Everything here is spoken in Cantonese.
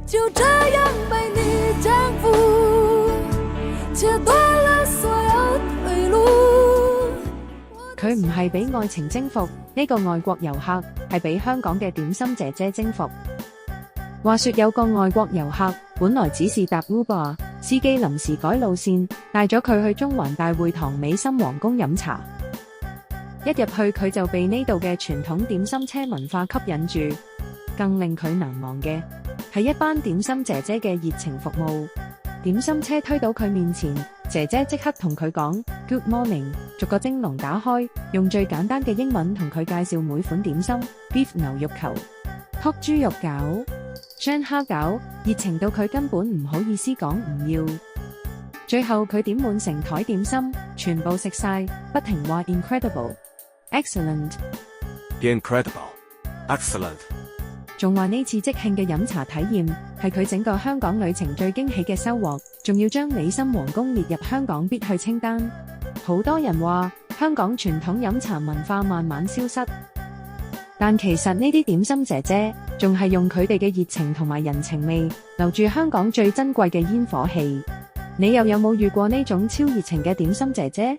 就這樣被你征服，切斷了所有退路。佢唔係俾愛情征服，呢個外國遊客係俾香港嘅點心姐姐征服。話說有個外國遊客，本來只是搭 Uber， 司機臨時改路線，帶咗佢去中環大會堂美心皇宮飲茶。一入去佢就被呢度嘅傳統點心車文化吸引住，更令佢難忘嘅係一班點心姐姐嘅熱情服務。點心車推到佢面前，姐姐即刻同佢講 Good morning， 逐個蒸籠打開，用最簡單嘅英文同佢介紹每款點心 Beef 牛肉球、Pork 豬肉餃、雙蝦餃，熱情到佢根本唔好意思講唔要。最後佢點滿成枱點心，全部食晒，不停話 Incredible、Excellent， 仲話呢次即興嘅飲茶體驗係佢整個香港旅程最驚喜嘅收穫，仲要將美心皇宮列入香港必去清單。好多人話香港傳統飲茶文化慢慢消失，但其實呢啲點心姐姐仲係用佢哋嘅熱情同埋人情味留住香港最珍貴嘅煙火氣。你又有冇遇過呢種超熱情嘅點心姐姐？